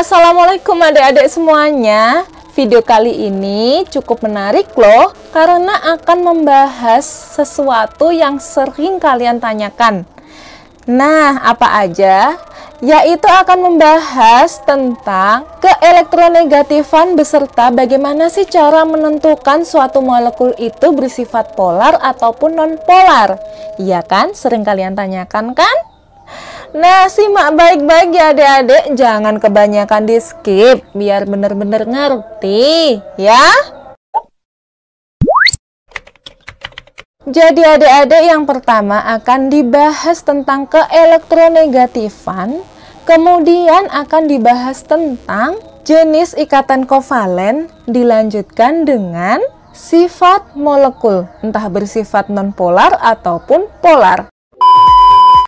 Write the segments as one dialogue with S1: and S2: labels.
S1: Assalamualaikum adik-adik semuanya. Video kali ini cukup menarik loh, karena akan membahas sesuatu yang sering kalian tanyakan. Nah, apa aja? Yaitu akan membahas tentang keelektronegatifan beserta bagaimana sih cara menentukan suatu molekul itu bersifat polar ataupun non-polar. Iya kan? Sering kalian tanyakan kan? Nah, simak baik-baik ya adik-adik, jangan kebanyakan di skip, biar bener-bener ngerti, ya. Jadi adik-adik, yang pertama akan dibahas tentang keelektronegatifan, kemudian akan dibahas tentang jenis ikatan kovalen, dilanjutkan dengan sifat molekul, entah bersifat non-polar ataupun polar.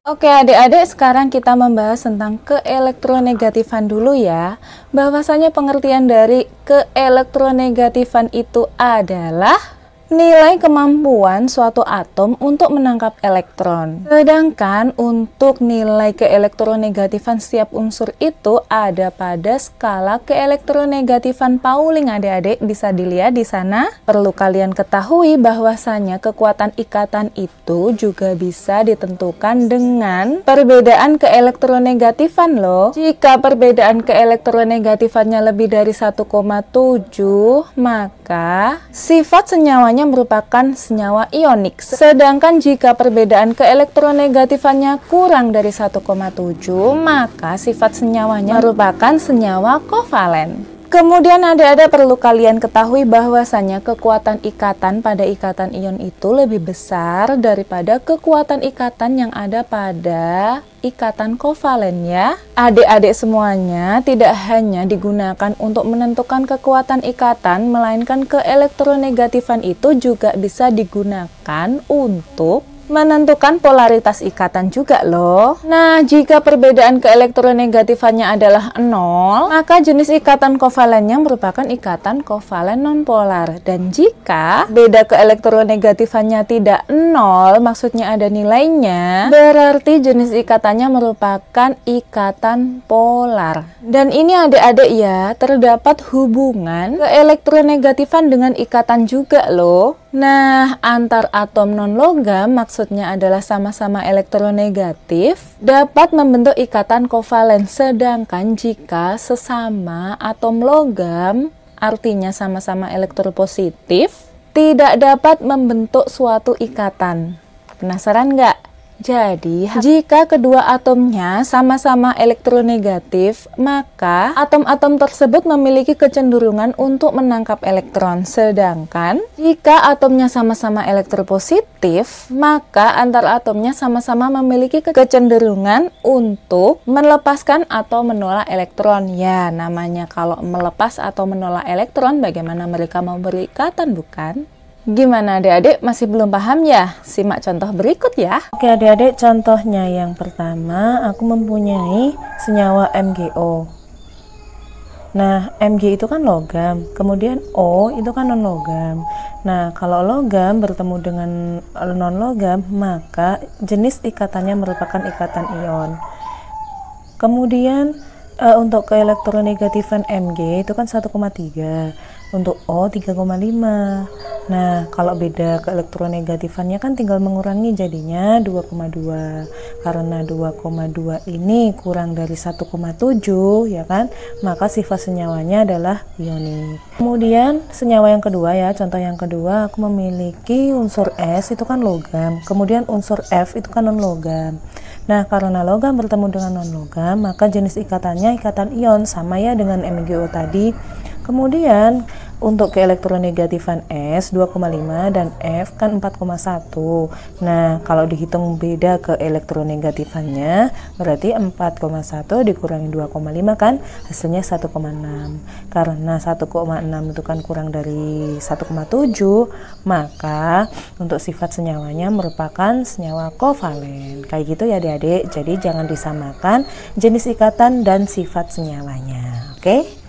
S1: Oke adik-adik, sekarang kita membahas tentang keelektronegatifan dulu ya. Bahwasanya pengertian dari keelektronegatifan itu adalah nilai kemampuan suatu atom untuk menangkap elektron. Sedangkan untuk nilai keelektronegatifan setiap unsur itu ada pada skala keelektronegatifan Pauling adik-adik, bisa dilihat di sana. Perlu kalian ketahui bahwasanya kekuatan ikatan itu juga bisa ditentukan dengan perbedaan keelektronegatifan loh. Jika perbedaan keelektronegatifannya lebih dari 1,7, maka sifat senyawanya merupakan senyawa ionik. Sedangkan jika perbedaan keelektronegatifannya kurang dari 1,7, maka sifat senyawanya merupakan senyawa kovalen. Kemudian adik-adik perlu kalian ketahui bahwasanya kekuatan ikatan pada ikatan ion itu lebih besar daripada kekuatan ikatan yang ada pada ikatan kovalen ya. Adik-adik semuanya tidak hanya digunakan untuk menentukan kekuatan ikatan, melainkan keelektronegatifan itu juga bisa digunakan untuk menentukan polaritas ikatan juga loh. Nah, jika perbedaan keelektronegatifannya adalah 0, maka jenis ikatan kovalennya merupakan ikatan kovalen nonpolar. Dan jika beda keelektronegatifannya tidak 0, maksudnya ada nilainya, berarti jenis ikatannya merupakan ikatan polar. Dan ini adik-adik ya, terdapat hubungan keelektronegatifan dengan ikatan juga loh. Nah, antar atom non-logam maksudnya adalah sama-sama elektronegatif dapat membentuk ikatan kovalen, sedangkan jika sesama atom logam artinya sama-sama elektropositif tidak dapat membentuk suatu ikatan. Penasaran nggak? Jadi, jika kedua atomnya sama-sama elektronegatif, maka atom-atom tersebut memiliki kecenderungan untuk menangkap elektron. Sedangkan, jika atomnya sama-sama elektropositif, maka antar atomnya sama-sama memiliki kecenderungan untuk melepaskan atau menolak elektron. Ya, namanya kalau melepas atau menolak elektron, bagaimana mereka mau berikatan, bukan? Gimana adik-adik, masih belum paham ya? Simak contoh berikut ya. Oke adik-adik, contohnya yang pertama, aku mempunyai senyawa MgO. Nah, Mg itu kan logam, kemudian O itu kan non-logam. Nah, kalau logam bertemu dengan non-logam, maka jenis ikatannya merupakan ikatan ion. Kemudian untuk keelektronegatifan Mg itu kan 1,3, untuk O 3,5. Nah, kalau beda keelektronegatifannya kan tinggal mengurangi, jadinya 2,2. Karena 2,2 ini kurang dari 1,7 ya kan, maka sifat senyawanya adalah ionik. Kemudian senyawa yang kedua ya, contoh yang kedua, aku memiliki unsur S itu kan logam, kemudian unsur F itu kan non logam. Nah, karena logam bertemu dengan non logam, maka jenis ikatannya ikatan ion, sama ya dengan MgO tadi. Kemudian untuk keelektronegatifan S 2,5 dan F kan 4,1. Nah, kalau dihitung beda keelektronegatifannya, berarti 4,1 dikurangi 2,5 kan hasilnya 1,6. Karena 1,6 itu kan kurang dari 1,7, maka untuk sifat senyawanya merupakan senyawa kovalen. Kayak gitu ya adik-adik. Jadi jangan disamakan jenis ikatan dan sifat senyawanya. Oke?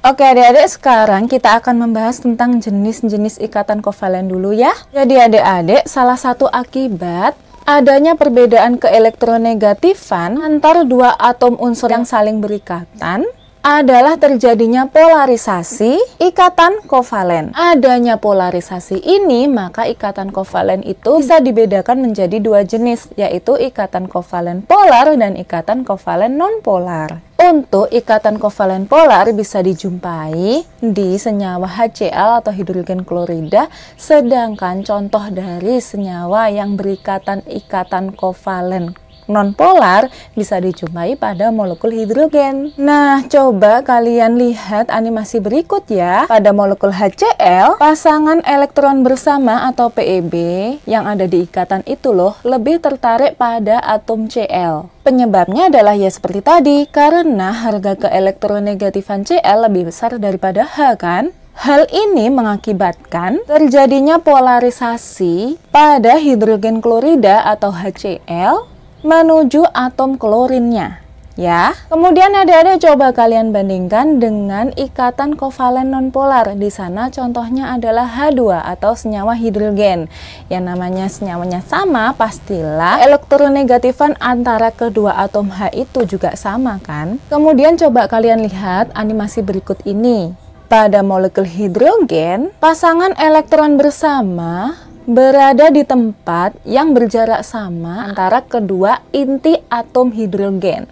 S1: Oke adik-adik, sekarang kita akan membahas tentang jenis-jenis ikatan kovalen dulu ya. Jadi adik-adik, salah satu akibat adanya perbedaan keelektronegatifan antar dua atom unsur yang saling berikatan adalah terjadinya polarisasi ikatan kovalen. Adanya polarisasi ini, maka ikatan kovalen itu bisa dibedakan menjadi dua jenis, yaitu ikatan kovalen polar dan ikatan kovalen nonpolar. Untuk ikatan kovalen polar bisa dijumpai di senyawa HCl atau hidrogen klorida, sedangkan contoh dari senyawa yang berikatan ikatan kovalen nonpolar bisa dijumpai pada molekul hidrogen. Nah, coba kalian lihat animasi berikut ya. Pada molekul HCl, pasangan elektron bersama atau PEB yang ada di ikatan itu loh lebih tertarik pada atom Cl. Penyebabnya adalah ya seperti tadi, karena harga keelektronegatifan Cl lebih besar daripada H kan? Hal ini mengakibatkan terjadinya polarisasi pada hidrogen klorida atau HCl menuju atom klorinnya ya. Kemudian adik-adik coba kalian bandingkan dengan ikatan kovalen nonpolar. Di sana contohnya adalah H2 atau senyawa hidrogen. Yang namanya senyawanya sama, pastilah elektronegatifan antara kedua atom H itu juga sama kan? Kemudian coba kalian lihat animasi berikut ini. Pada molekul hidrogen, pasangan elektron bersama berada di tempat yang berjarak sama antara kedua inti atom hidrogen.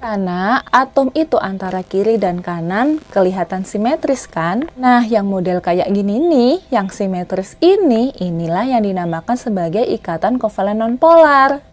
S1: Karena atom itu antara kiri dan kanan kelihatan simetris kan? Nah, yang model kayak gini nih, yang simetris ini, inilah yang dinamakan sebagai ikatan kovalen nonpolar.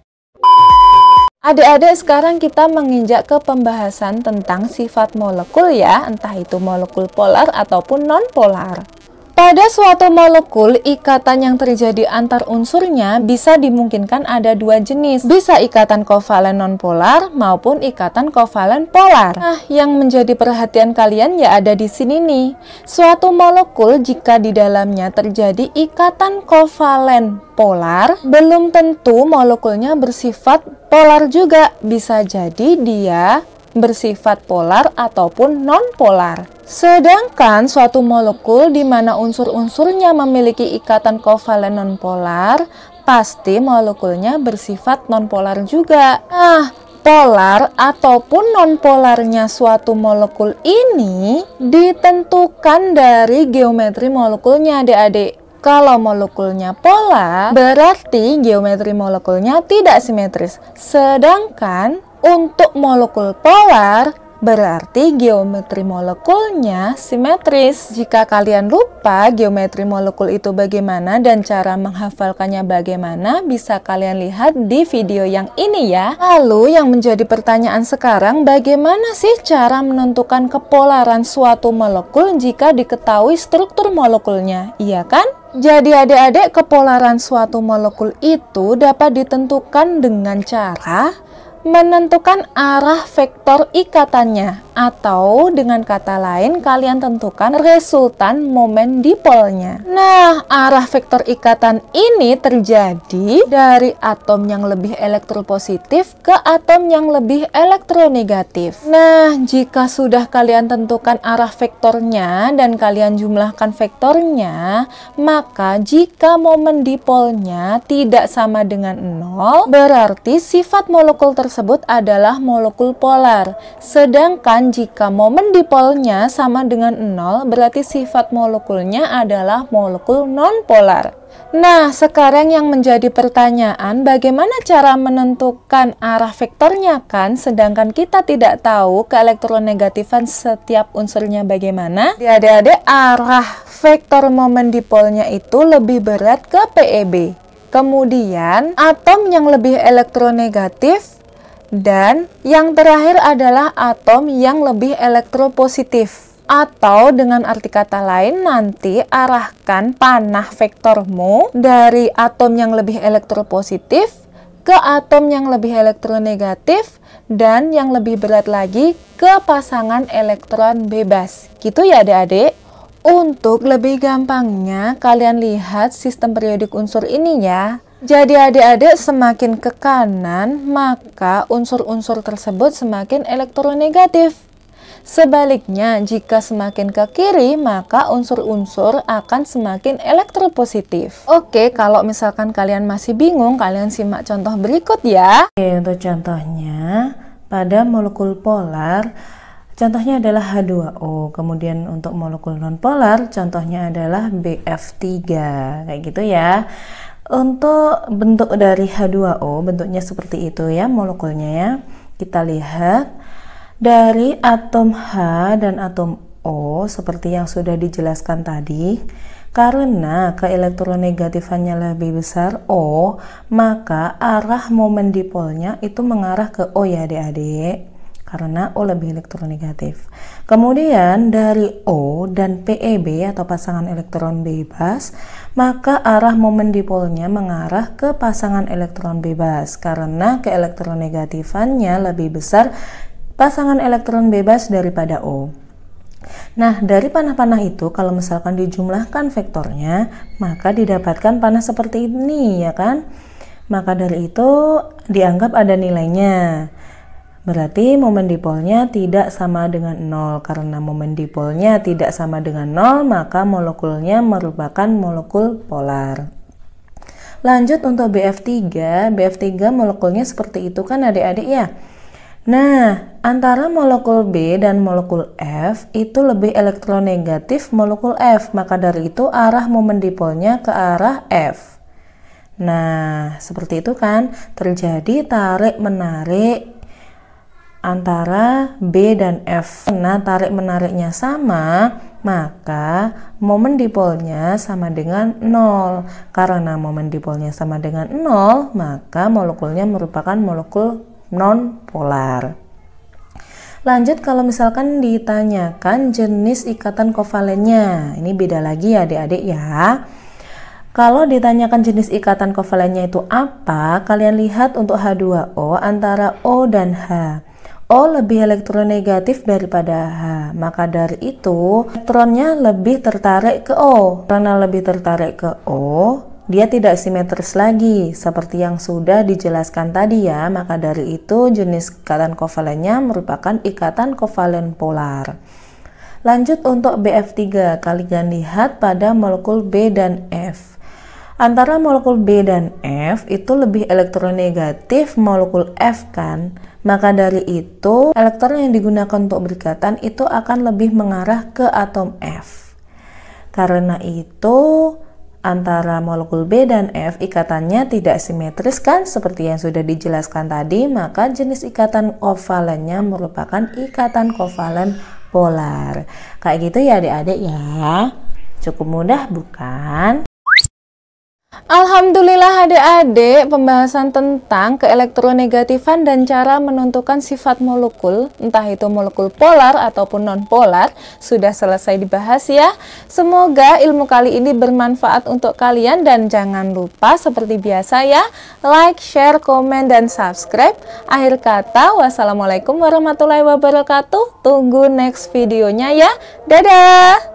S1: Adik-adik, sekarang kita menginjak ke pembahasan tentang sifat molekul ya, entah itu molekul polar ataupun nonpolar. Pada suatu molekul, ikatan yang terjadi antar unsurnya bisa dimungkinkan ada dua jenis. Bisa ikatan kovalen nonpolar maupun ikatan kovalen polar. Nah, yang menjadi perhatian kalian ya ada di sini nih. Suatu molekul jika di dalamnya terjadi ikatan kovalen polar, belum tentu molekulnya bersifat polar juga. Bisa jadi dia bersifat polar ataupun non-polar. Sedangkan suatu molekul di mana unsur-unsurnya memiliki ikatan kovalen non-polar, pasti molekulnya bersifat non-polar juga. Nah, polar ataupun non-polarnya suatu molekul ini ditentukan dari geometri molekulnya, adik-adik. Kalau molekulnya polar, berarti geometri molekulnya tidak simetris. Sedangkan untuk molekul polar, berarti geometri molekulnya simetris. Jika kalian lupa geometri molekul itu bagaimana dan cara menghafalkannya bagaimana, bisa kalian lihat di video yang ini ya. Lalu yang menjadi pertanyaan sekarang, bagaimana sih cara menentukan kepolaran suatu molekul jika diketahui struktur molekulnya? Iya kan? Jadi adik-adik, kepolaran suatu molekul itu dapat ditentukan dengan cara menentukan arah vektor ikatannya, atau dengan kata lain kalian tentukan resultan momen dipolnya. Nah, arah vektor ikatan ini terjadi dari atom yang lebih elektropositif ke atom yang lebih elektronegatif. Nah, jika sudah kalian tentukan arah vektornya dan kalian jumlahkan vektornya, maka jika momen dipolnya tidak sama dengan 0, berarti sifat molekul tersebut adalah molekul polar. Sedangkan jika momen dipolnya sama dengan 0, berarti sifat molekulnya adalah molekul nonpolar. Nah, sekarang yang menjadi pertanyaan, bagaimana cara menentukan arah vektornya kan? Sedangkan kita tidak tahu keelektronegatifan setiap unsurnya bagaimana. Adik-adik, arah vektor momen dipolnya itu lebih berat ke PEB. Kemudian, atom yang lebih elektronegatif, dan yang terakhir adalah atom yang lebih elektropositif. Atau dengan arti kata lain, nanti arahkan panah vektormu dari atom yang lebih elektropositif ke atom yang lebih elektronegatif dan yang lebih berat lagi ke pasangan elektron bebas. Gitu ya adik-adik. Untuk lebih gampangnya, kalian lihat sistem periodik unsur ini ya. Jadi adik-adik, semakin ke kanan, maka unsur-unsur tersebut semakin elektronegatif. Sebaliknya, jika semakin ke kiri, maka unsur-unsur akan semakin elektropositif. Oke, kalau misalkan kalian masih bingung, kalian simak contoh berikut ya. Oke, untuk contohnya, pada molekul polar, contohnya adalah H2O. Kemudian untuk molekul nonpolar, contohnya adalah BF3. Kayak gitu ya. Untuk bentuk dari H2O, bentuknya seperti itu ya molekulnya ya. Kita lihat dari atom H dan atom O seperti yang sudah dijelaskan tadi, karena keelektronegatifan lebih besar O, maka arah momen dipolnya itu mengarah ke O ya adik-adik, karena O lebih elektronegatif. Kemudian dari O dan PeB atau pasangan elektron bebas, maka arah momen dipolnya mengarah ke pasangan elektron bebas karena keelektronegatifannya lebih besar pasangan elektron bebas daripada O. Nah, dari panah-panah itu kalau misalkan dijumlahkan vektornya, maka didapatkan panah seperti ini ya kan? Maka dari itu dianggap ada nilainya. Berarti momen dipolnya tidak sama dengan 0. Karena momen dipolnya tidak sama dengan 0, maka molekulnya merupakan molekul polar. Lanjut untuk BF3. BF3 molekulnya seperti itu kan adik-adik ya. Nah, antara molekul B dan molekul F itu lebih elektronegatif molekul F, maka dari itu arah momen dipolnya ke arah F. Nah, seperti itu kan, terjadi tarik-menarik antara B dan F. Nah, tarik-menariknya sama, maka momen dipolnya sama dengan 0. Karena momen dipolnya sama dengan 0, maka molekulnya merupakan molekul non-polar. Lanjut kalau misalkan ditanyakan jenis ikatan kovalennya, ini beda lagi ya adik-adik ya. Kalau ditanyakan jenis ikatan kovalennya itu apa, kalian lihat untuk H2O antara O dan H. O lebih elektronegatif daripada H, maka dari itu elektronnya lebih tertarik ke O. Karena lebih tertarik ke O, dia tidak simetris lagi seperti yang sudah dijelaskan tadi ya, maka dari itu jenis ikatan kovalennya merupakan ikatan kovalen polar. Lanjut untuk BF3, kalian lihat pada molekul B dan F. Antara molekul B dan F itu lebih elektronegatif molekul F kan, maka dari itu elektron yang digunakan untuk berikatan itu akan lebih mengarah ke atom F. Karena itu antara molekul B dan F ikatannya tidak simetris kan seperti yang sudah dijelaskan tadi, maka jenis ikatan kovalennya merupakan ikatan kovalen polar. Kayak gitu ya adik-adik ya. Cukup mudah bukan? Alhamdulillah adik-adik, pembahasan tentang keelektronegatifan dan cara menentukan sifat molekul, entah itu molekul polar ataupun non-polar, sudah selesai dibahas ya. Semoga ilmu kali ini bermanfaat untuk kalian dan jangan lupa seperti biasa ya, like, share, komen, dan subscribe. Akhir kata, wassalamualaikum warahmatullahi wabarakatuh. Tunggu next videonya ya. Dadah!